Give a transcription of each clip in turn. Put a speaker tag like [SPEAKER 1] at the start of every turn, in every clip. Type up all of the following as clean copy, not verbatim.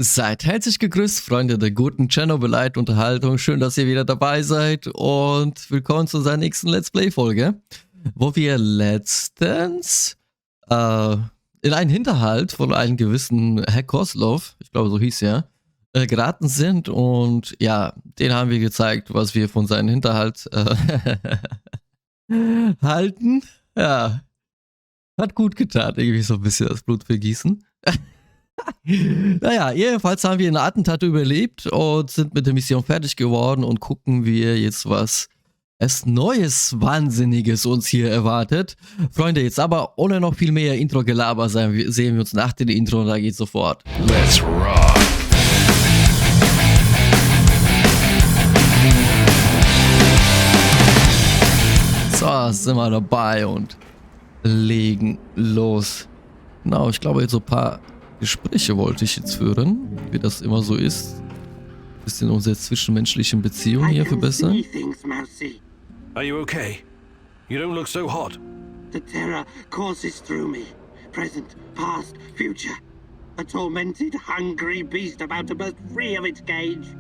[SPEAKER 1] Seid herzlich gegrüßt, Freunde der guten Chernobylite-Unterhaltung. Schön, dass ihr wieder dabei seid und willkommen zu unserer nächsten Let's Play-Folge, wo wir letztens in einen Hinterhalt von einem gewissen Herr Koslov, ich glaube so hieß er, geraten sind und ja, den haben wir gezeigt, was wir von seinem Hinterhalt halten. Ja, hat gut getan, irgendwie so ein bisschen das Blut vergießen. Naja, jedenfalls haben wir ein Attentat überlebt und sind mit der Mission fertig geworden und gucken wir jetzt, was es Neues, Wahnsinniges uns hier erwartet. Freunde, jetzt aber ohne noch viel mehr Intro-Gelaber sehen wir uns nach dem Intro und da geht's sofort. Let's rock! So, sind wir dabei und legen los. Genau, ich glaube jetzt so ein paar Gespräche wollte ich jetzt führen, wie das immer so ist. Ein bisschen unsere zwischenmenschlichen Beziehungen hier verbessern.
[SPEAKER 2] Are you okay? You don't look so hot.
[SPEAKER 3] The terror courses through me. Present, past, future. A tormented, hungry beast about to burst free of its cage.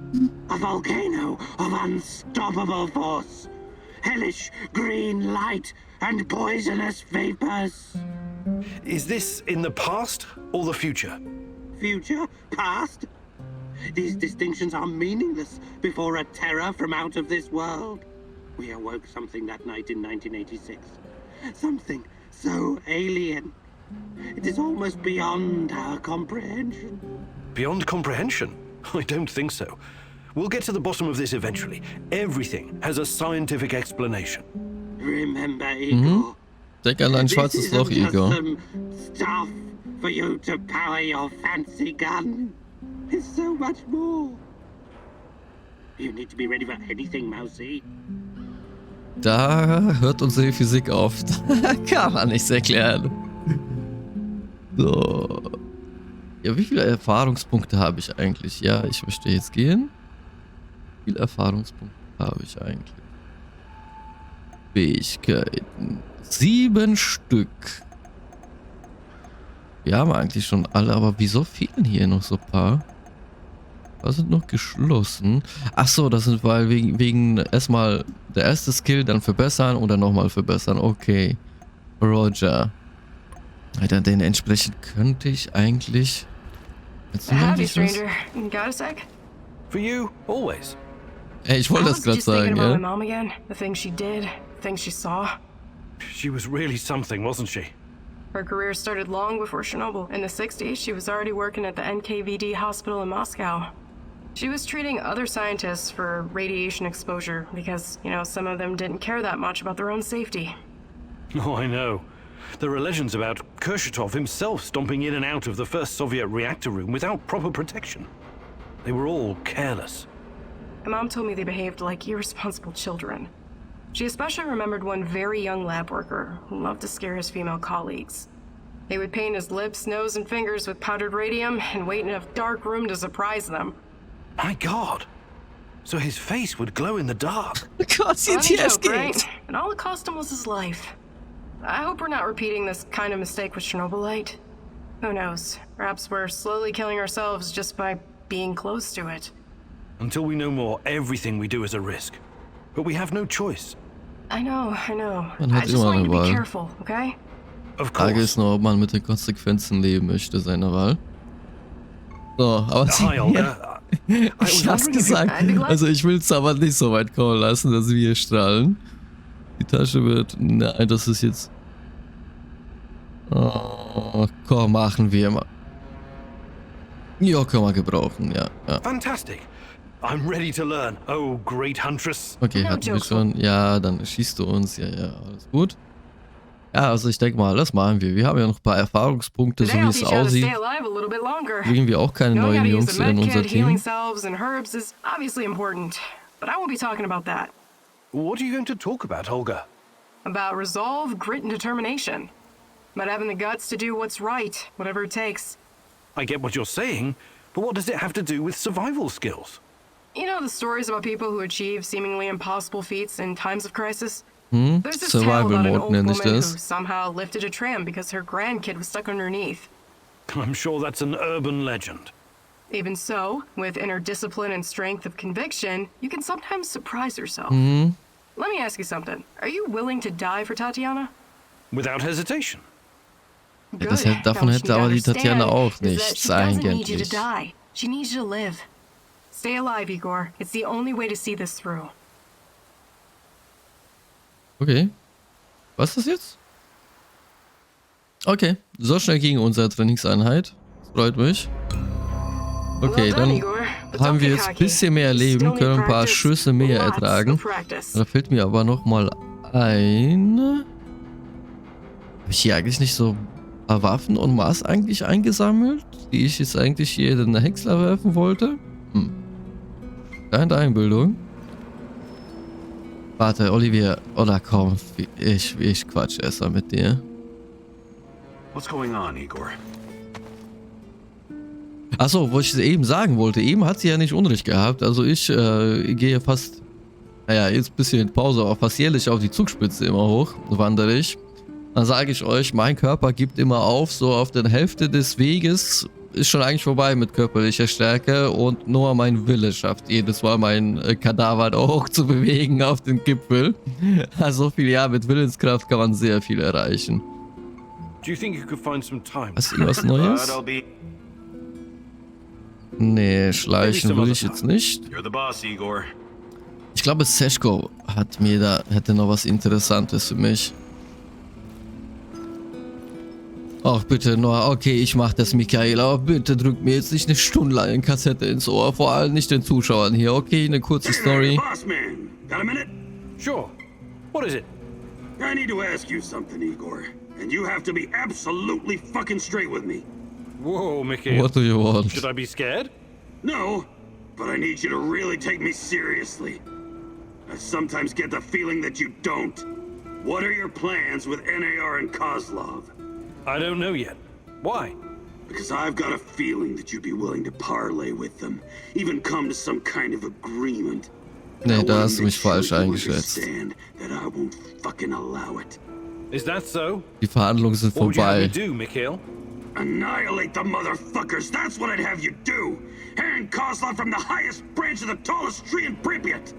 [SPEAKER 3] A volcano of unstoppable force. Hellish green light and poisonous vapors.
[SPEAKER 2] Is this in the past or the future?
[SPEAKER 3] Future? Past? These distinctions are meaningless before a terror from out of this world. We awoke something that night in 1986. Something so alien. It is almost beyond our comprehension.
[SPEAKER 2] Beyond comprehension? I don't think so. We'll get to the bottom of this eventually. Everything has a scientific explanation.
[SPEAKER 3] Remember, Igor.
[SPEAKER 1] Denk an ein schwarzes Loch, Igor.
[SPEAKER 3] Stuff for you to power your fancy gun. It's so much more. You need to be ready for anything, Mousy.
[SPEAKER 1] Da hört unsere Physik auf. Kann man nichts erklären. So. Ja, wie viele Erfahrungspunkte habe ich eigentlich? Ja, ich möchte jetzt gehen. Wie viele Erfahrungspunkte habe ich eigentlich? Fähigkeiten. 7 Stück. Wir haben eigentlich schon alle, aber wieso fehlen hier noch so ein paar? Was sind noch geschlossen? Achso, das sind weil wegen erstmal der erste Skill, dann verbessern und dann nochmal verbessern. Okay. Roger. Alter, den entsprechend könnte ich eigentlich.
[SPEAKER 4] Howdy, stranger. Got a sec?
[SPEAKER 2] For you, always.
[SPEAKER 1] Ey, ich wollte das gerade sagen, ja.
[SPEAKER 4] My mom again, the things she did, the things she saw.
[SPEAKER 2] She was really something, wasn't she?
[SPEAKER 4] Her career started long before Chernobyl. In the 60s, she was already working at the NKVD hospital in Moscow. She was treating other scientists for radiation exposure because, you know, some of them didn't care that much about their own safety.
[SPEAKER 2] Oh, I know. There are legends about Kurchatov himself stomping in and out of the first Soviet reactor room without proper protection. They were all careless.
[SPEAKER 4] My mom told me they behaved like irresponsible children. She especially remembered one very young lab worker who loved to scare his female colleagues. They would paint his lips, nose, and fingers with powdered radium and wait in a dark room to surprise them.
[SPEAKER 2] My God! So his face would glow in the dark.
[SPEAKER 1] Gott, sieht hier es geht.
[SPEAKER 4] Right? And all it cost him was his life. I hope we're not repeating this kind of mistake with Chernobylite. Who knows? Perhaps we're slowly killing ourselves just by being close to it.
[SPEAKER 2] Until we know more, everything we do is a risk. But we have no choice.
[SPEAKER 4] I know.
[SPEAKER 1] Man
[SPEAKER 4] I
[SPEAKER 1] hat
[SPEAKER 4] just
[SPEAKER 1] immer
[SPEAKER 4] want
[SPEAKER 1] eine
[SPEAKER 4] you to be
[SPEAKER 1] Wahl.
[SPEAKER 4] careful, okay?
[SPEAKER 2] Of
[SPEAKER 1] Frage
[SPEAKER 2] course.
[SPEAKER 1] ist nur, ob man mit den Konsequenzen leben möchte seiner Wahl. So, aber
[SPEAKER 2] Hi, Olga.
[SPEAKER 1] ich hab's gesagt. Also ich will es aber nicht so weit kommen lassen, dass wir hier strahlen. Die Tasche wird... Nein, das ist jetzt... Oh, komm, machen wir mal. Ja, können wir gebrauchen, ja.
[SPEAKER 2] Fantastic. I'm ready to learn. Oh, great huntress.
[SPEAKER 1] Okay,
[SPEAKER 4] No
[SPEAKER 1] hatten wir
[SPEAKER 4] joke.
[SPEAKER 1] schon. Ja, dann schießt du uns. Ja, alles gut. Ja, also ich denke mal, das machen wir. Wir haben ja noch ein paar Erfahrungspunkte, so
[SPEAKER 4] Today
[SPEAKER 1] wie
[SPEAKER 4] I'll
[SPEAKER 1] es
[SPEAKER 4] teach you how to
[SPEAKER 1] aussieht.
[SPEAKER 4] stay alive a little bit longer.
[SPEAKER 1] Kriegen wir auch keine
[SPEAKER 4] Knowing how
[SPEAKER 1] neuen
[SPEAKER 4] to use
[SPEAKER 1] Jungs
[SPEAKER 4] the
[SPEAKER 1] in unser
[SPEAKER 4] medkit, healing
[SPEAKER 1] Team.
[SPEAKER 4] salves, and herbs is obviously important, but I won't be talking about that.
[SPEAKER 2] What are you going to talk about, Olga?
[SPEAKER 4] About resolve, grit, and determination. About having the guts to do what's right, whatever it takes.
[SPEAKER 2] I get what you're saying, but what does it have to do with survival skills?
[SPEAKER 4] You know the stories about people who achieve seemingly impossible feats in times of crisis? There's this tale
[SPEAKER 1] Survival
[SPEAKER 4] about an
[SPEAKER 1] Mode
[SPEAKER 4] old
[SPEAKER 1] nenne
[SPEAKER 4] woman
[SPEAKER 1] ich
[SPEAKER 4] who
[SPEAKER 1] das.
[SPEAKER 4] somehow lifted a tram because her grandkid was stuck underneath.
[SPEAKER 2] I'm sure that's an urban legend.
[SPEAKER 4] Even so, with inner discipline and strength of conviction, you can sometimes surprise yourself. Let me ask you something. Are you willing to die for Tatiana?
[SPEAKER 2] Without hesitation.
[SPEAKER 1] Ja, davon hätte aber die Tatjana auch nichts eigentlich.
[SPEAKER 4] She needs you to live. Stay alive, Igor. It's the only way to see this through.
[SPEAKER 1] Okay. Was ist das jetzt? Okay, so schnell ging unsere Trainingseinheit. Das freut mich. Okay, dann haben wir jetzt ein bisschen mehr Leben, können ein paar Schüsse mehr ertragen. Da fällt mir aber nochmal ein... Habe ich hier eigentlich nicht so ein paar Waffen und Maß eigentlich eingesammelt, die ich jetzt eigentlich hier in den Häcksler werfen wollte? Keine Einbildung. Warte, Olivier, oder komm, ich quatsch erst mal mit dir.
[SPEAKER 5] What's going on, Igor?
[SPEAKER 1] Achso, was ich eben sagen wollte, eben hat sie ja nicht Unrecht gehabt. Also ich gehe fast, naja, jetzt ein bisschen in Pause, aber fast jährlich auf die Zugspitze immer hoch, wandere ich. Dann sage ich euch, mein Körper gibt immer auf, so auf der Hälfte des Weges ist schon eigentlich vorbei mit körperlicher Stärke und nur mein Wille schafft jedes Mal mein Kadaver da hoch zu bewegen auf den Gipfel. Also so viel, ja, mit Willenskraft kann man sehr viel erreichen.
[SPEAKER 2] Do you think you could find some time?
[SPEAKER 1] Hast du irgendwas Neues? Nee, schleichen will ich jetzt nicht.
[SPEAKER 5] You're the boss, Igor.
[SPEAKER 1] Ich glaube, Seschko hätte noch was Interessantes für mich. Ach, bitte, Noah, okay, ich mach das, Michael, aber bitte drück mir jetzt nicht eine Stunde lang eine Kassette ins Ohr, vor allem nicht den Zuschauern hier, okay? Eine kurze Story.
[SPEAKER 3] Boss man, got a minute?
[SPEAKER 2] Sure. What is it?
[SPEAKER 3] I need to ask you something, Igor. And you have to be absolutely fucking straight with me.
[SPEAKER 2] Whoa, Mickey.
[SPEAKER 1] What do you want?
[SPEAKER 2] Should I be scared?
[SPEAKER 3] No, but I need you to really take me seriously. I sometimes get the feeling that you don't. What are your plans with NAR and Kozlov?
[SPEAKER 2] I don't know yet. Why?
[SPEAKER 3] Because I've got a feeling that you'd be willing to parlay with them, even come to some kind of agreement.
[SPEAKER 1] Nee, da hast du mich falsch eingeschätzt.
[SPEAKER 3] That I won't fucking allow it.
[SPEAKER 2] Is that so?
[SPEAKER 1] Die Verhandlungen sind
[SPEAKER 2] What would you have me
[SPEAKER 1] vorbei.
[SPEAKER 2] do, Mikhail?
[SPEAKER 3] Annihilate the motherfuckers, that's what I'd have you do! Hang Kozlov from the highest branch of the tallest tree in Pripyat!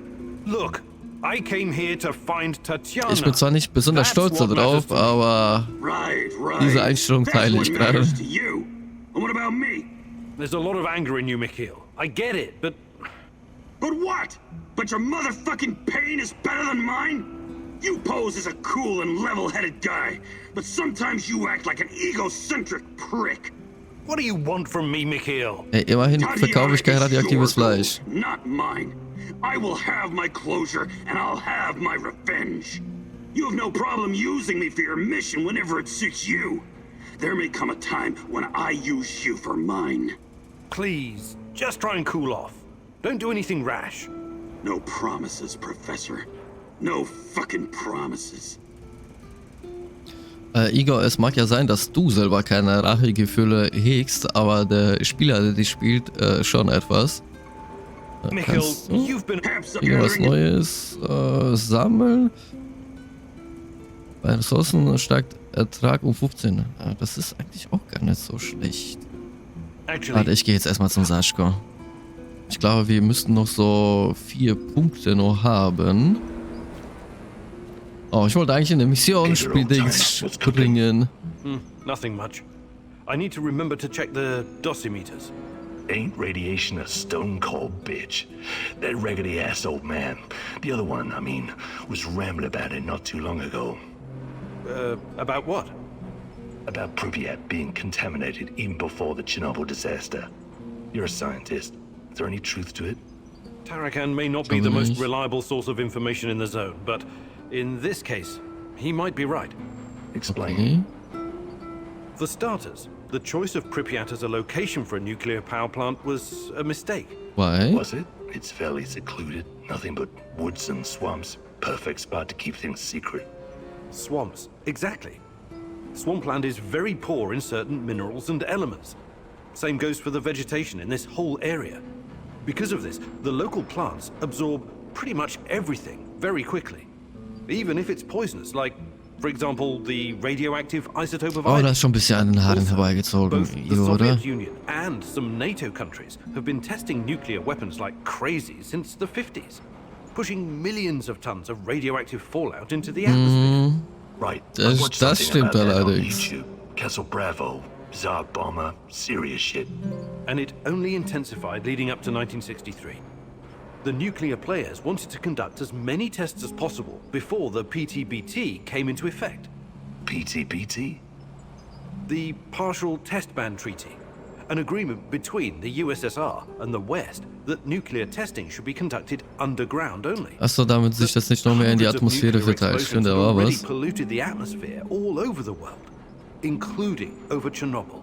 [SPEAKER 2] Look, I came here to find Tatiana.
[SPEAKER 1] Ich bin zwar nicht besonders stolz darauf, aber
[SPEAKER 3] Right.
[SPEAKER 1] diese Einstellung
[SPEAKER 3] That's
[SPEAKER 1] teile
[SPEAKER 3] what
[SPEAKER 1] ich gerade.
[SPEAKER 3] matters to you. And what about me?
[SPEAKER 2] There's a lot of anger in you, Mikhail. I get it, but...
[SPEAKER 3] But what? But your motherfucking pain is better than mine? You pose as a cool and level-headed guy, but sometimes you act like an egocentric prick.
[SPEAKER 2] What do you want from me, Mikhail?
[SPEAKER 1] Ey, immerhin verkaufe ich kein radioaktives Fleisch.
[SPEAKER 3] Not mine. I will have my closure, and I'll have my revenge. You have no problem using me for your mission whenever it suits you. There may come a time when I use you for mine.
[SPEAKER 2] Please, just try and cool off. Don't do anything rash.
[SPEAKER 3] No promises, Professor. No fucking promises.
[SPEAKER 1] Igor, es mag ja sein, dass du selber keine Rachegefühle hegst, aber der Spieler, der dich spielt, schon etwas.
[SPEAKER 2] Mikhail,
[SPEAKER 1] Kannst du
[SPEAKER 2] you've been...
[SPEAKER 1] irgendwas Neues sammeln? Bei Ressourcen steigt Ertrag um 15. Das ist eigentlich auch gar nicht so schlecht. Warte,
[SPEAKER 2] Actually,
[SPEAKER 1] ich gehe jetzt erstmal zum Saschko. Ich glaube, wir müssten noch so 4 Punkte noch haben. Oh, ich wollte eigentlich eine Mission springen.
[SPEAKER 2] nothing much. I need to remember to check the dosimeters.
[SPEAKER 5] Ain't radiation a stone cold bitch? That raggedy ass old man, the other one, I mean, was rambling about it not too long ago.
[SPEAKER 2] About what?
[SPEAKER 5] About Pripyat being contaminated even before the Chernobyl disaster. You're a scientist. Is there any truth to it?
[SPEAKER 2] Tarakan may not be the most reliable source of information in the zone, but in this case, he might be right.
[SPEAKER 5] Explain.
[SPEAKER 2] For starters, the choice of Pripyat as a location for a nuclear power plant was a mistake.
[SPEAKER 1] Why?
[SPEAKER 5] Was it? It's fairly secluded. Nothing but woods and swamps. Perfect spot to keep things secret.
[SPEAKER 2] Swamps, exactly. Swampland is very poor in certain minerals and elements. Same goes for the vegetation in this whole area. Because of this, the local plants absorb pretty much everything very quickly. Even if it's poisonous, like For example, the radioactive isotope of
[SPEAKER 1] Oh, da
[SPEAKER 2] iodine.
[SPEAKER 1] ist schon ein bisschen an den Haaren
[SPEAKER 2] Also,
[SPEAKER 1] herbeigezogen,
[SPEAKER 2] both the
[SPEAKER 1] Igor, oder?
[SPEAKER 2] Soviet Union and some NATO countries have been testing nuclear weapons like crazy since the 50s, pushing millions of tons of radioactive fallout into the atmosphere.
[SPEAKER 5] Right.
[SPEAKER 1] Das-
[SPEAKER 5] I watched
[SPEAKER 1] das
[SPEAKER 5] something
[SPEAKER 1] stimmt
[SPEAKER 5] about that on
[SPEAKER 1] allerdings.
[SPEAKER 5] YouTube. Castle Bravo, Tsar Bomber, serious shit.
[SPEAKER 2] And it only intensified leading up to 1963. The nuclear players wanted to conduct as many tests as possible before the PTBT came into effect.
[SPEAKER 5] PTBT?
[SPEAKER 2] The Partial Test Ban Treaty, an agreement between the USSR and the West that nuclear testing should be conducted underground only.
[SPEAKER 1] Achso, damit sich das nicht noch mehr in die
[SPEAKER 2] Hundreds of
[SPEAKER 1] Atmosphäre
[SPEAKER 2] nuclear
[SPEAKER 1] verteilt.
[SPEAKER 2] explosions
[SPEAKER 1] Stimmt, da
[SPEAKER 2] have
[SPEAKER 1] war
[SPEAKER 2] already
[SPEAKER 1] was.
[SPEAKER 2] polluted the atmosphere all over the world, including over Chernobyl.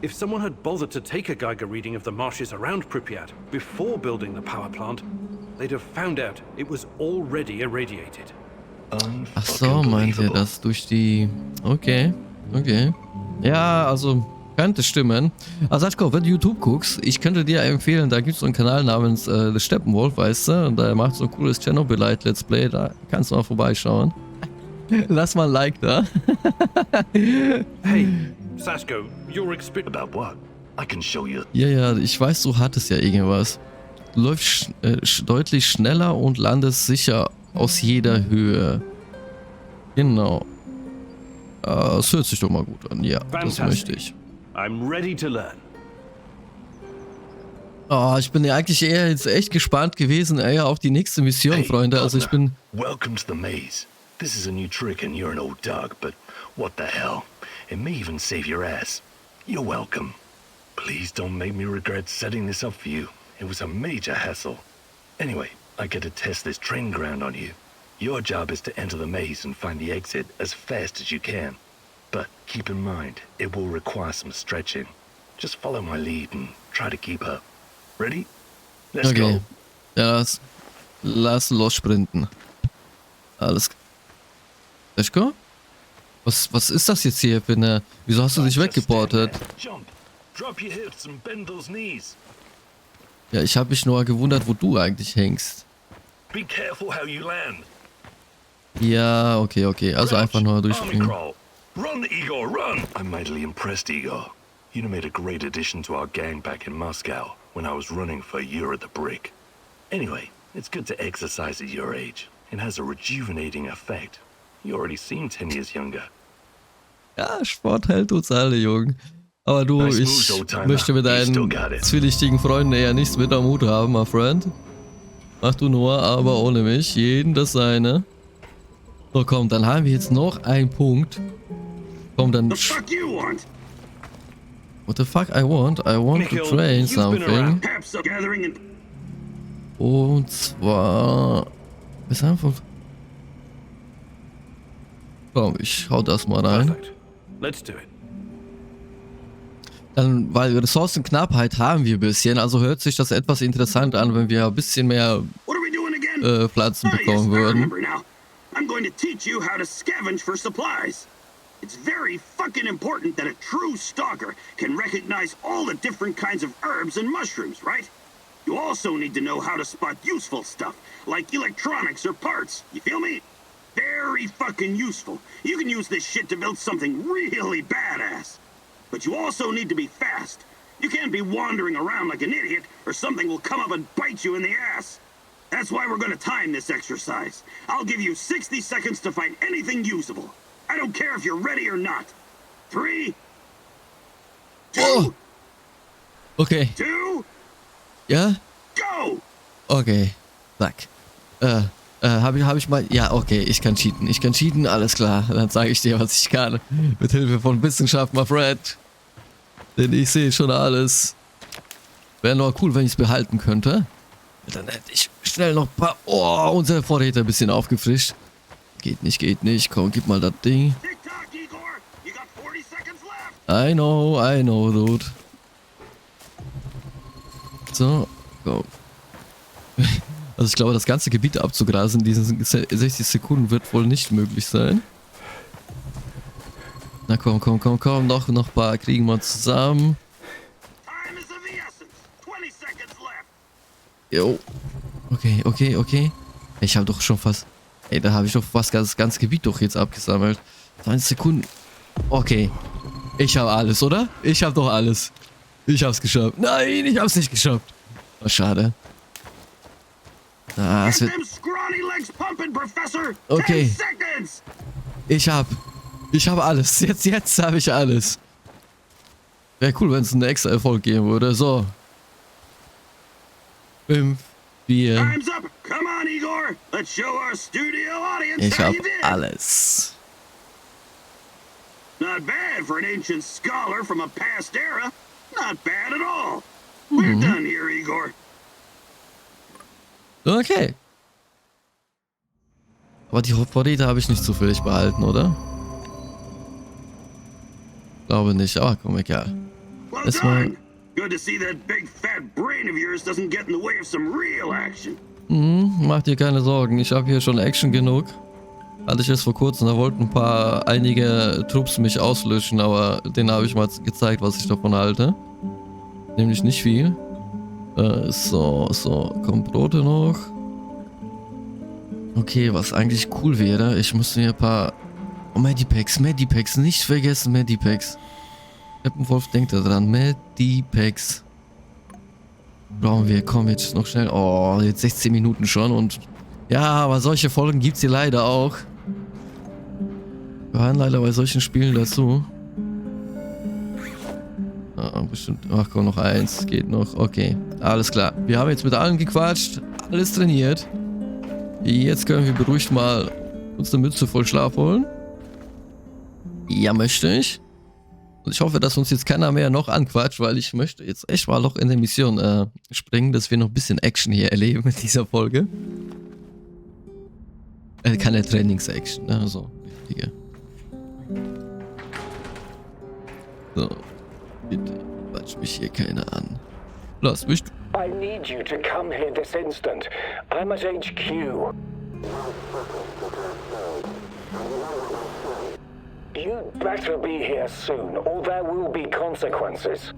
[SPEAKER 2] If someone had bothered to take a Geiger reading of the marshes around Pripyat before building the power plant, they'd have found out it was already irradiated.
[SPEAKER 1] Ach so, meint ihr das durch die... Okay, okay. Ja, also könnte stimmen. Also Sascha, wenn du YouTube guckst, ich könnte dir empfehlen, da gibt es so einen Kanal namens Steppenwolf, weißt du? Und der macht so ein cooles Chernobylite Let's Play, da kannst du mal vorbeischauen. Lass mal ein Like da.
[SPEAKER 2] Hey, Sashko, your experience...
[SPEAKER 5] About what? I can show you.
[SPEAKER 1] Ja, ich weiß, du hattest ja irgendwas. Du läufst deutlich schneller und landest sicher aus jeder Höhe. Genau. Das hört sich doch mal gut an. Ja, das möchte ich.
[SPEAKER 2] I'm ready to learn.
[SPEAKER 1] Oh, ich bin ja eigentlich eher jetzt echt gespannt gewesen, eher auf die nächste Mission, Freunde. Also ich bin...
[SPEAKER 5] Welcome to the maze. This is a new trick and you're an old dog, but what the hell? It may even save your ass. You're welcome. Please don't make me regret setting this up for you. It was a major hassle. Anyway, I get to test this training ground on you. Your job is to enter the maze and find the exit as fast as you can. But keep in mind, it will require some stretching. Just follow my lead and try to keep up. Ready? Let's
[SPEAKER 1] Okay.
[SPEAKER 5] go.
[SPEAKER 1] Ja, lass los sprinten. Alles. Sascha? Was ist das jetzt hier für eine... Wieso hast du dich
[SPEAKER 5] Just stand
[SPEAKER 1] weggeportet?
[SPEAKER 5] there, jump, drop your hips and bend those knees.
[SPEAKER 1] Ja, ich habe mich nur gewundert, wo du eigentlich hängst.
[SPEAKER 5] Be careful how you land.
[SPEAKER 1] Ja, okay. Also
[SPEAKER 5] Crouch,
[SPEAKER 1] einfach nur
[SPEAKER 5] army
[SPEAKER 1] durchspringen.
[SPEAKER 5] crawl. Run, Igor, run! I'm mightily impressed, Igor. You made a great addition to our gang back in Moscow when I was running for a year at the Brick. Anyway, it's good to exercise at your age. It has a rejuvenating effect. You already seem 10 years younger.
[SPEAKER 1] Ja, Sport hält uns alle jung. Aber du,
[SPEAKER 5] Nice
[SPEAKER 1] ich
[SPEAKER 5] moves, Oldtimer.
[SPEAKER 1] möchte mit
[SPEAKER 5] You still
[SPEAKER 1] deinen
[SPEAKER 5] got it.
[SPEAKER 1] zwielichtigen Freunden eher nichts mit am Hut haben, my friend. Mach du nur, aber ohne mich. Jeden das seine. So, komm, dann haben wir jetzt noch einen Punkt. Komm, dann...
[SPEAKER 3] The fuck you want?
[SPEAKER 1] What the fuck I want? I want to
[SPEAKER 2] Mikhail,
[SPEAKER 1] train
[SPEAKER 2] you've been
[SPEAKER 1] something.
[SPEAKER 2] around.
[SPEAKER 3] Have some gathering and
[SPEAKER 1] Und zwar... Was haben wir... Komm, ich hau das mal rein.
[SPEAKER 2] Perfect. Let's do it.
[SPEAKER 1] Dann, weil Ressourcenknappheit haben wir ein bisschen, also hört sich das etwas interessant an, wenn wir ein bisschen mehr
[SPEAKER 3] what are we doing again?
[SPEAKER 1] Pflanzen
[SPEAKER 3] Ah, yes,
[SPEAKER 1] bekommen
[SPEAKER 3] I
[SPEAKER 1] würden.
[SPEAKER 3] remember now. I'm going to teach you how to scavenge for supplies. It's very fucking important that a true stalker can recognize all the different kinds of herbs and mushrooms, right? You also need to know how to spot useful stuff, like electronics or parts. You feel me? Very fucking useful. You can use this shit to build something really badass. But you also need to be fast. You can't be wandering around like an idiot, or something will come up and bite you in the ass. That's why we're gonna time this exercise. I'll give you 60 seconds to find anything usable. I don't care if you're ready or not. 3, 2,
[SPEAKER 1] Oh. Okay,
[SPEAKER 3] 2,
[SPEAKER 1] ja?
[SPEAKER 3] go!
[SPEAKER 1] Okay, zack. Hab ich mal... Ja, okay, ich kann cheaten, alles klar. Dann zeige ich dir, was ich kann. Mit Hilfe von Wissenschaft, my friend. Denn ich sehe schon alles. Wäre noch cool, wenn ich es behalten könnte. Dann hätte ich schnell noch ein paar... Oh, unser Vorräte ein bisschen aufgefrischt. Geht nicht. Komm, gib mal das Ding.
[SPEAKER 3] Tick-tock, Igor! You got 40 seconds left!
[SPEAKER 1] I know, dude. So, go. Also ich glaube, das ganze Gebiet abzugrasen in diesen 60 Sekunden wird wohl nicht möglich sein. Na komm, noch ein paar kriegen wir zusammen.
[SPEAKER 3] Time is of the essence. 20 seconds left.
[SPEAKER 1] Jo. Okay. Ich habe doch schon fast... Ey, da habe ich doch fast das ganze Gebiet doch jetzt abgesammelt. 20 Sekunden. Okay. Ich habe alles, oder? Ich habe doch alles. Ich hab's geschafft. Nein, ich hab's nicht geschafft. Oh, schade. Ah, es wird... Okay. Ich habe alles. Jetzt habe ich alles. Wäre cool, wenn es einen extra Erfolg geben würde. So. 5, 4. Ich habe alles.
[SPEAKER 3] Not bad for an ancient scholar from a past era. Not bad at all. We're done here, Igor.
[SPEAKER 1] Okay. Aber die Vorräte habe ich nicht zufällig behalten, oder? Glaube nicht, aber komm, egal.
[SPEAKER 3] Well
[SPEAKER 1] Erstmal...
[SPEAKER 3] done. Good to see that big fat brain of yours doesn't get in the way of some real action.
[SPEAKER 1] Mach dir keine Sorgen, ich habe hier schon Action genug. Hatte ich erst vor kurzem, da wollten einige Trupps mich auslöschen, aber denen habe ich mal gezeigt, was ich davon halte. Nämlich nicht viel. So, kommen Brote noch. Okay, was eigentlich cool wäre, ich müsste hier ein paar... Oh, Medipacks, nicht vergessen Medipacks. Steppenwolf denkt da dran, Medipacks. Brauchen wir, komm jetzt noch schnell. Oh, jetzt 16 Minuten schon und... Ja, aber solche Folgen gibt es hier leider auch. Wir hören leider bei solchen Spielen dazu. Ah, bestimmt. Ach komm, noch eins. Geht noch. Okay, alles klar. Wir haben jetzt mit allen gequatscht. Alles trainiert. Jetzt können wir beruhigt mal uns eine Mütze voll Schlaf holen. Ja, möchte ich. Und ich hoffe, dass uns jetzt keiner mehr noch anquatscht, weil ich möchte jetzt echt mal noch in der Mission springen, dass wir noch ein bisschen Action hier erleben in dieser Folge. Keine Trainings-Action, ne? So, richtige. So, bitte quatsch mich hier keiner an. Lass mich...
[SPEAKER 6] I need you to come here this instant. I'm at HQ. You'd better be here soon, or there will be consequences.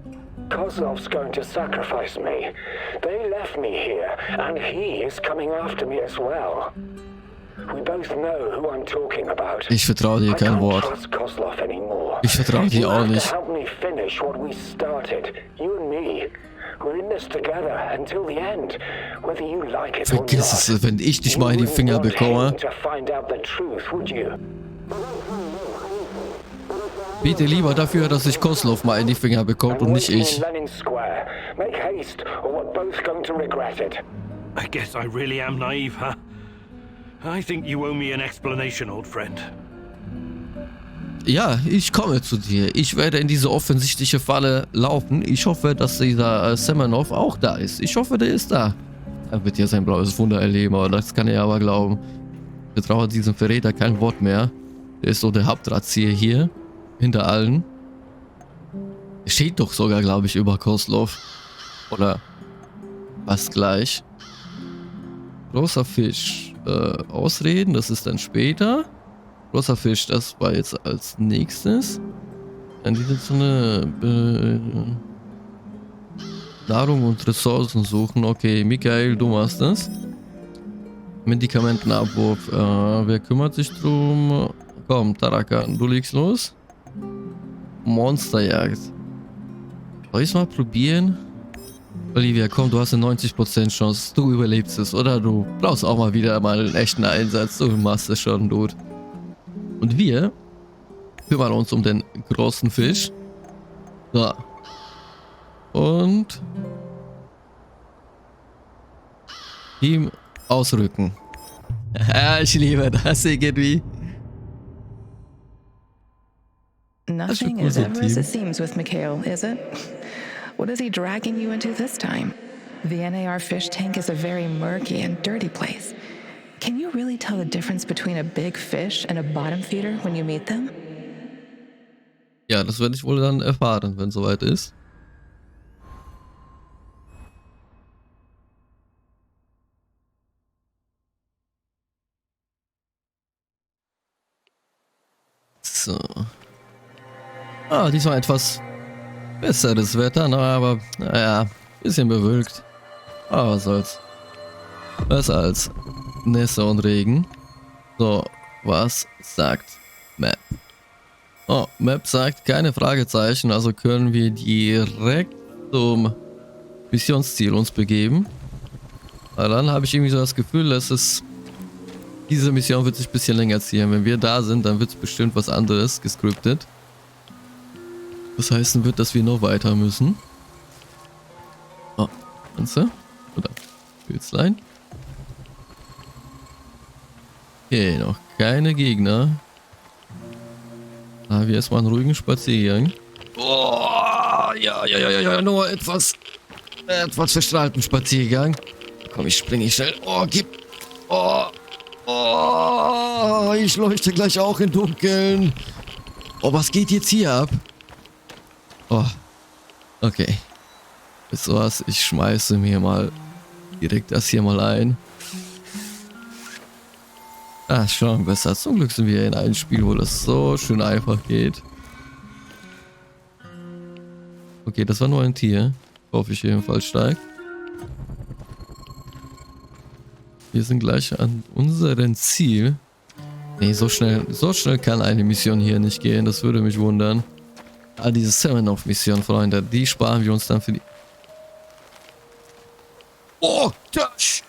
[SPEAKER 6] Kozlov's going to sacrifice me. They left me here, and he is coming after me as well. We both know who I'm talking about.
[SPEAKER 1] Ich vertraue dir kein Wort. Ich vertraue dir auch nicht.
[SPEAKER 6] Help me finish what we started. You and me. We're in this together until the end. Whether you like it or not.
[SPEAKER 1] Vergiss es, wenn ich dich mal in die Finger bekomme. Bitte lieber dafür, dass sich Kozlov mal in die Finger bekommt und nicht ich.
[SPEAKER 2] I guess I really am naive, huh? I think you owe me an explanation, old friend.
[SPEAKER 1] Ja, ich komme zu dir. Ich werde in diese offensichtliche Falle laufen. Ich hoffe, dass dieser Semenov auch da ist. Ich hoffe, der ist da. Er wird ja sein blaues Wunder erleben, aber das kann er aber glauben. Ich vertraue diesem Verräter kein Wort mehr. Der ist so der Hauptdrahtzieher hier. Hinter allen. Er steht doch sogar, glaube ich, über Kozlov. Oder fast gleich. Großer Fisch. Ausreden, das ist dann später. Großer Fisch, das war jetzt als nächstes. Dann wieder so eine Nahrung und Ressourcen suchen. Okay, Michael, du machst das. Medikamentenabwurf. Wer kümmert sich drum? Komm, Tarakan, du legst los. Monsterjagd. Soll ich es mal probieren? Olivia, komm, du hast eine 90% Chance. Du überlebst es, oder? Du brauchst auch mal wieder mal einen echten Einsatz. Du machst es schon, Dude. Und wir kümmern uns um den großen Fisch. So. Und ihm ausrücken. Ja, ich liebe das irgendwie.
[SPEAKER 7] Nothing is ever as it seems with Mikhail, is it? What is he dragging you into this time? The NAR fish tank is a very murky and dirty place. Can you really tell the difference between a big fish and a bottom feeder when you meet them?
[SPEAKER 1] Ja, das werde ich wohl dann erfahren, wenn es soweit ist. So. Ah, diesmal etwas besseres Wetter, aber naja, bisschen bewölkt. Aber was soll's. Besser als Nässe und Regen. So, was sagt Map? Oh, Map sagt keine Fragezeichen, also können wir direkt zum Missionsziel uns begeben. Aber dann habe ich irgendwie so das Gefühl, dass diese Mission wird sich ein bisschen länger ziehen. Wenn wir da sind, dann wird es bestimmt was anderes gescriptet. Das heißen wird, dass wir noch weiter müssen. Oh, Ganze? Oder Pilzlein? Okay, noch keine Gegner. Da haben wir erstmal einen ruhigen Spaziergang. Oh, ja, nur etwas verstrahlten Spaziergang. Komm, ich springe schnell. Oh, gib. Oh, ich leuchte gleich auch im Dunkeln. Oh, was geht jetzt hier ab? Oh, okay. Wisst ihr was? Ich schmeiße mir mal direkt das hier mal ein. Ah, schon besser. Zum Glück sind wir in einem Spiel, wo das so schön einfach geht. Okay, das war nur ein Tier. Hoffe ich jedenfalls stark. Wir sind gleich an unserem Ziel. Nee, so schnell kann eine Mission hier nicht gehen. Das würde mich wundern. Ah, diese Steppenwolf-Mission, Freunde, die sparen wir uns dann für die... Oh, Deutsch!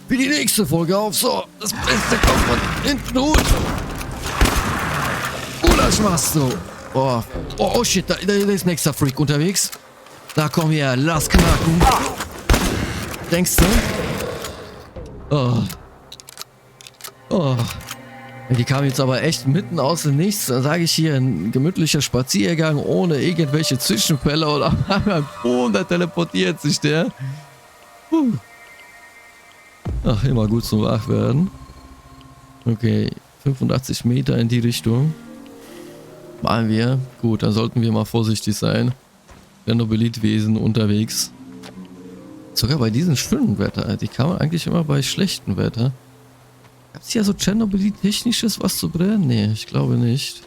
[SPEAKER 1] Für die nächste Folge auf. So, das Beste kommt von hinten gut. Das machst du. Oh shit, da ist ein extra Freak unterwegs. Da komm her, lass knacken. Denkst du? Oh. Die kam jetzt aber echt mitten aus dem Nichts. Da sage ich hier, ein gemütlicher Spaziergang ohne irgendwelche Zwischenfälle oder boom, da teleportiert sich der. Ach, immer gut zum Wachwerden. Okay, 85 Meter in die Richtung. Machen wir. Gut, dann sollten wir mal vorsichtig sein. Chernobylite-Wesen unterwegs. Sogar bei diesem schönen Wetter. Die kann man eigentlich immer bei schlechtem Wetter. Gab es hier so Chernobylite-technisches was zu brennen? Nee, ich glaube nicht.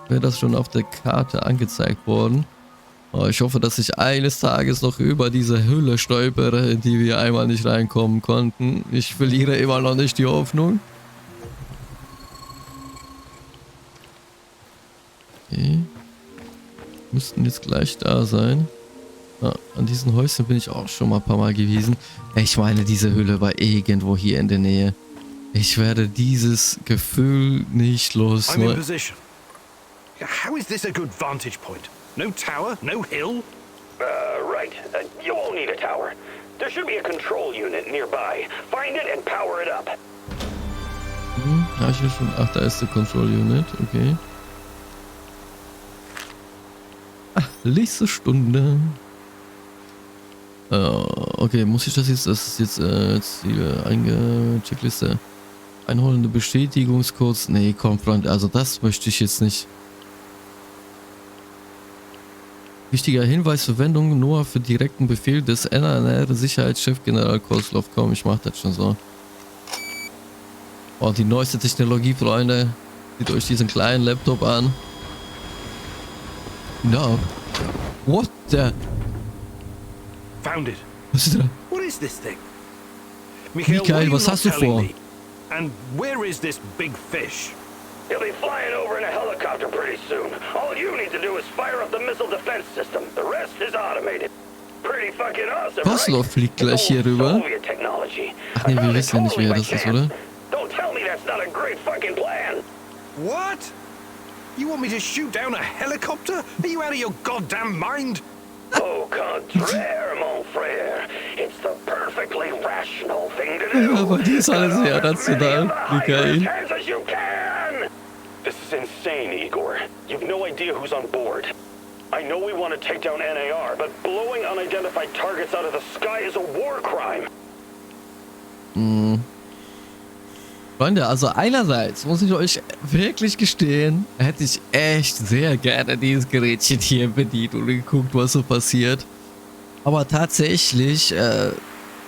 [SPEAKER 1] Wäre das schon auf der Karte angezeigt worden. Oh, ich hoffe, dass ich eines Tages noch über diese Hülle stolpere, in die wir einmal nicht reinkommen konnten. Ich verliere immer noch nicht die Hoffnung. Okay. Müssten jetzt gleich da sein. Ah, an diesen Häuschen bin ich auch schon mal ein paar Mal gewesen. Ich meine, diese Hülle war irgendwo hier in der Nähe. Ich werde dieses Gefühl nicht los.
[SPEAKER 2] I'm in position. How is this a good vantage point? No tower, no hill?
[SPEAKER 6] Right. You won't need a tower. There should be a control unit nearby. Find it and power it up.
[SPEAKER 1] Ja, ich will schon. Ach, da ist der Control Unit. Okay. Ach, nächste Stunde. Okay, muss ich das jetzt? Das ist jetzt die Checkliste. Einholende Bestätigungscodes. Nee, komm, Freund, also das möchte ich jetzt nicht. Wichtiger Hinweis: Verwendung nur für direkten Befehl des NNR-Sicherheitschef General Kozlov. Komm, ich mach das schon so. Oh, die neueste Technologie, Freunde. Sieht euch diesen kleinen Laptop an. No. What the?
[SPEAKER 2] Found it.
[SPEAKER 1] Was ist da?
[SPEAKER 2] What is this thing? Mikhail,
[SPEAKER 1] Michael, was hast du vor?
[SPEAKER 2] And where is this big fish?
[SPEAKER 6] He'll be flying over in a helicopter pretty soon. All you need to do is fire up the missile defense system. The rest is automated. Pretty fucking awesome,
[SPEAKER 1] Kozlov fliegt gleich hier rüber. Ach nee, wir wissen ja nicht, wer das ist, oder?
[SPEAKER 6] Don't tell me that's not a great fucking plan.
[SPEAKER 2] What? You want me to shoot down a helicopter? Are you out of your goddamn mind?
[SPEAKER 6] Au contraire, mon frère. It's the perfectly rational thing to do.
[SPEAKER 1] Aber die ist alles sehr rational, Michael.
[SPEAKER 6] This is insane, Igor. You've no idea who's on board. I know we want to take down NAR, but blowing unidentified targets out of the sky is a war crime.
[SPEAKER 1] Freunde, also einerseits muss ich euch wirklich gestehen, hätte ich echt sehr gerne dieses Gerätchen hier bedient und geguckt, was so passiert. Aber tatsächlich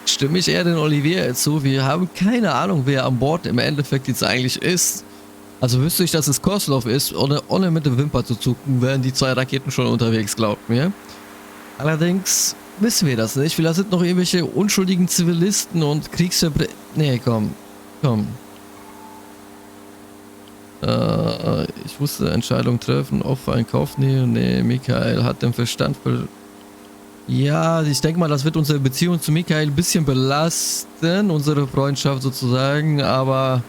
[SPEAKER 1] stimme ich eher den Olivier zu. Wir haben keine Ahnung, wer an Bord im Endeffekt jetzt eigentlich ist. Also wüsste ich, dass es Kozlov ist, ohne mit der Wimper zu zucken, wären die 2 Raketen schon unterwegs, glaubt mir. Allerdings wissen wir das nicht. Vielleicht sind noch irgendwelche unschuldigen Zivilisten und Kriegsverbrecher. Nee, komm. komm. Ich musste Entscheidung treffen, Opfer in Kauf nehmen. Nee, Michael hat den Verstand Ja, ich denke mal, das wird unsere Beziehung zu Michael ein bisschen belasten, unsere Freundschaft sozusagen, aber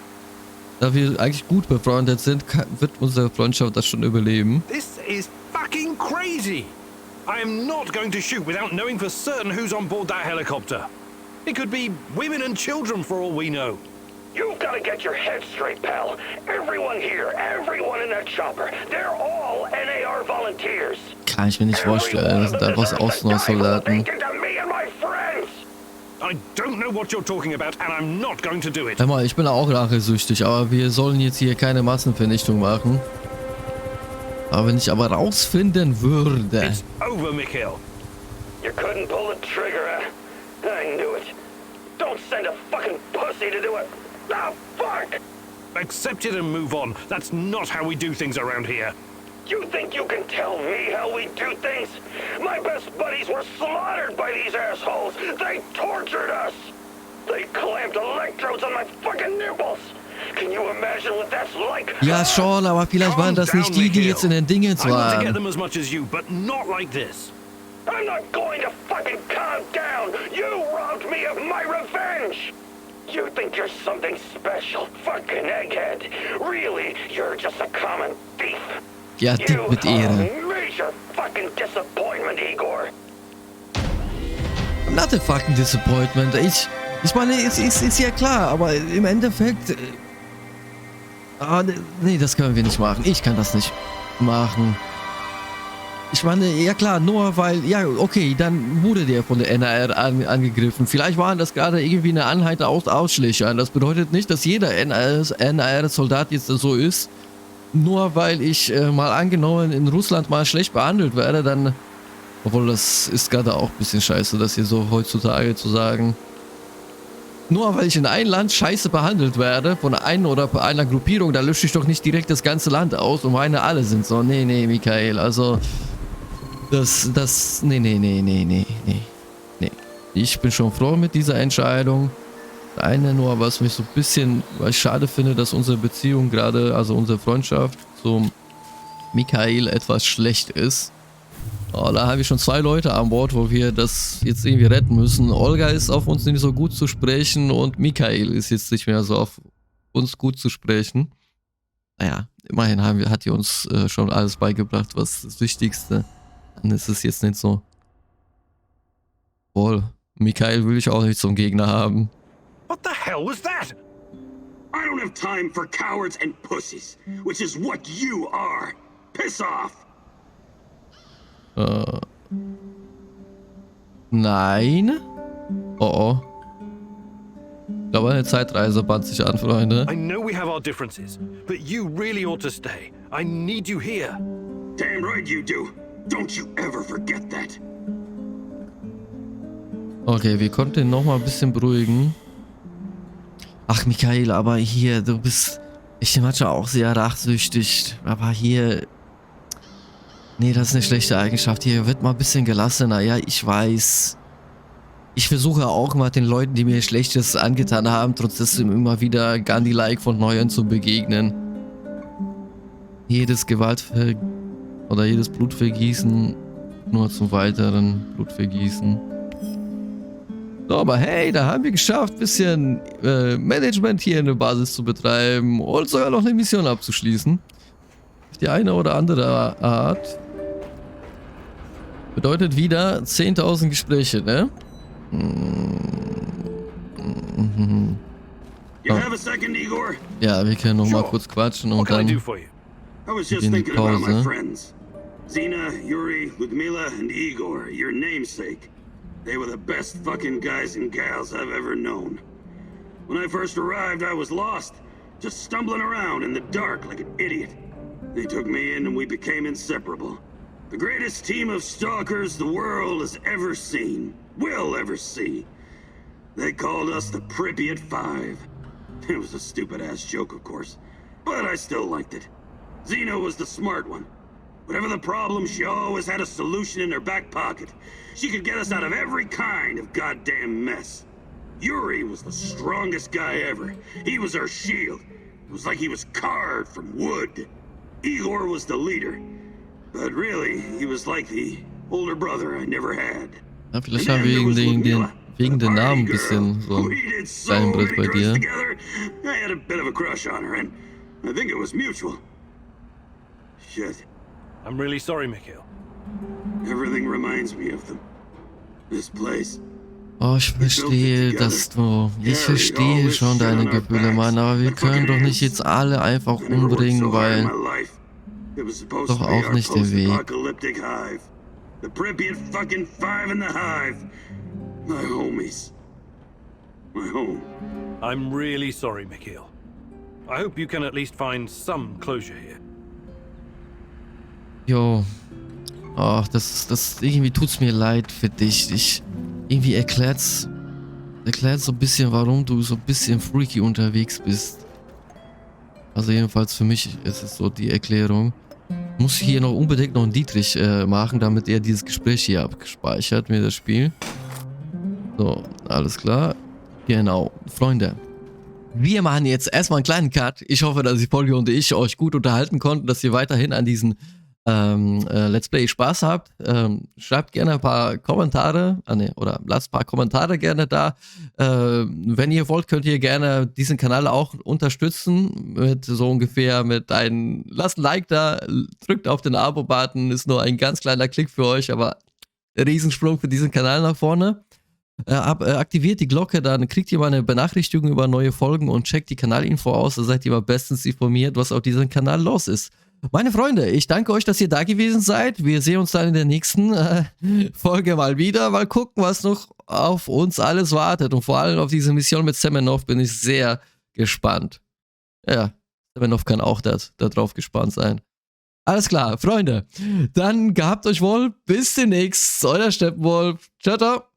[SPEAKER 1] da wir eigentlich gut befreundet sind, wird unsere Freundschaft das schon überleben.
[SPEAKER 2] This is fucking crazy! I am not going to shoot without knowing for certain who's on board that helicopter. It could be women and children for all we know.
[SPEAKER 6] You've got to get your head straight, pal. Everyone here, everyone in that chopper, they're all NAR volunteers.
[SPEAKER 1] Kann ich mir nicht vorstellen, das sind einfach Auslandssoldaten.
[SPEAKER 2] I don't know what you're talking about and I'm not going to do it.
[SPEAKER 1] Hör mal, ich bin auch rachesüchtig, aber wir sollen jetzt hier keine Massenvernichtung machen. Aber wenn ich aber rausfinden würde...
[SPEAKER 2] It's over, Mikhail.
[SPEAKER 6] You couldn't pull the trigger, huh? I knew it. Don't send a fucking pussy to do it. Ah, fuck!
[SPEAKER 2] Accept it and move on. That's not how we do things around here.
[SPEAKER 6] You think you can tell me how we do things? My best buddies were slaughtered by these assholes. They tortured us. They clamped electrodes on my fucking nipples. Can you imagine what that's like?
[SPEAKER 1] Ja, schon, aber vielleicht waren das nicht die, die jetzt in den Dingen
[SPEAKER 2] I want to
[SPEAKER 1] waren.
[SPEAKER 2] get them as much as you, but not like this.
[SPEAKER 6] I'm not going to fucking calm down. You robbed me of my revenge. You think you're something special, fucking egghead. Really, you're just a common thief.
[SPEAKER 1] Ja, dick mit Ehre.
[SPEAKER 6] Major fucking disappointment, Igor.
[SPEAKER 1] Not a fucking disappointment. Ich meine, es ist ja klar, aber im Endeffekt... nee, das können wir nicht machen. Ich kann das nicht machen. Ich meine, ja klar, nur weil... Ja, okay, dann wurde der von der NAR angegriffen. Vielleicht waren das gerade irgendwie eine Einheit aus Ausschlägern. Das bedeutet nicht, dass jeder NAR-Soldat jetzt so ist. Nur weil ich mal angenommen in Russland mal schlecht behandelt werde, dann... Obwohl, das ist gerade auch ein bisschen scheiße, das hier so heutzutage zu sagen. Nur weil ich in einem Land scheiße behandelt werde, von einer oder einer Gruppierung, da lösche ich doch nicht direkt das ganze Land aus und meine alle sind so. Nee, Michael, also... Nee. Ich bin schon froh mit dieser Entscheidung. Eine nur, was mich so ein bisschen, weil ich schade finde, dass unsere Beziehung gerade, also unsere Freundschaft zum Michael etwas schlecht ist. Oh, da habe ich schon 2 Leute an Bord, wo wir das jetzt irgendwie retten müssen. Olga ist auf uns nicht so gut zu sprechen und Michael ist jetzt nicht mehr so auf uns gut zu sprechen. Naja, immerhin hat die uns schon alles beigebracht, was das Wichtigste. Dann ist es jetzt nicht so. Wohl, Michael will ich auch nicht zum Gegner haben.
[SPEAKER 2] What the hell was that?
[SPEAKER 3] I don't have time for cowards and pussies, which is what you are. Piss off!
[SPEAKER 1] Nein. Oh. Ich glaube, eine Zeitreise band sich an, Freunde.
[SPEAKER 2] I know we have our differences, but you really ought to stay. I need you here.
[SPEAKER 3] Damn right you do. Don't you ever forget that.
[SPEAKER 1] Okay, wir konnten ihn nochmal ein bisschen beruhigen. Ach, Michael, aber hier, du bist... Ich bin manchmal auch sehr rachsüchtig, aber hier... Nee, das ist eine schlechte Eigenschaft. Hier wird mal ein bisschen gelassener. Ja, ich weiß. Ich versuche auch mal den Leuten, die mir Schlechtes angetan haben, trotzdem immer wieder Gandhi-like von Neuem zu begegnen. Jedes oder jedes Blutvergießen nur zum weiteren Blutvergießen. So, aber hey, da haben wir geschafft, ein bisschen Management hier in der Basis zu betreiben und sogar noch eine Mission abzuschließen. Auf die eine oder andere Art. Bedeutet wieder 10.000 Gespräche, ne? Ja, wir können noch mal kurz quatschen und dann in die Pause.
[SPEAKER 3] Zina, Yuri, Ludmila, and Igor, your namesake. They were the best fucking guys and gals I've ever known. When I first arrived, I was lost, just stumbling around in the dark like an idiot. They took me in and we became inseparable. The greatest team of stalkers the world has ever seen, will ever see. They called us the Pripyat Five. It was a stupid-ass joke, of course, but I still liked it. Zina was the smart one. Whatever the problem, she always had a solution in her back pocket. She could get us out of every kind of goddamn mess. Yuri was the strongest guy ever. He was our shield. It was like he was carved from wood. Igor was the leader. But really, he was like the older brother I never had.
[SPEAKER 1] Ja, vielleicht haben wir wegen den Namen ein bisschen so ein Steinbrett bei dir.
[SPEAKER 3] I had a bit of a crush on her, and I think it was mutual. Shit.
[SPEAKER 2] I'm really sorry, Mikhail.
[SPEAKER 3] Everything reminds me of them. This place.
[SPEAKER 1] Oh, ich verstehe das du. Ich verstehe schon deine Gefühle, Mann, aber wir können doch nicht jetzt alle einfach umbringen, weil doch auch nicht der Weg.
[SPEAKER 3] The Pripyat fucking five in the hive. My homies. My home.
[SPEAKER 2] I'm really sorry, Mikhail. I hope you can at least find some closure here.
[SPEAKER 1] Jo. Ach, das irgendwie tut's mir leid für dich. Irgendwie erklärt's so ein bisschen, warum du so ein bisschen freaky unterwegs bist. Also jedenfalls für mich ist es so die Erklärung. Muss ich hier noch unbedingt noch einen Dietrich machen, damit er dieses Gespräch hier abgespeichert mir das Spiel. So, alles klar. Genau, Freunde. Wir machen jetzt erstmal einen kleinen Cut. Ich hoffe, dass die Folge und ich euch gut unterhalten konnten, dass ihr weiterhin an diesen Let's Play Spaß habt. Schreibt gerne ein paar Kommentare, oder lasst ein paar Kommentare gerne da. Wenn ihr wollt, könnt ihr gerne diesen Kanal auch unterstützen mit so ungefähr lasst ein Like da, drückt auf den Abo-Button, ist nur ein ganz kleiner Klick für euch, aber Riesensprung für diesen Kanal nach vorne. Aktiviert die Glocke, dann kriegt ihr mal eine Benachrichtigung über neue Folgen und checkt die Kanalinfo aus, da seid ihr mal bestens informiert, was auf diesem Kanal los ist. Meine Freunde, ich danke euch, dass ihr da gewesen seid. Wir sehen uns dann in der nächsten Folge mal wieder. Mal gucken, was noch auf uns alles wartet. Und vor allem auf diese Mission mit Semenov bin ich sehr gespannt. Ja, Semenov kann auch da drauf gespannt sein. Alles klar, Freunde. Dann gehabt euch wohl. Bis demnächst. Euer Steppenwolf. Ciao, ciao.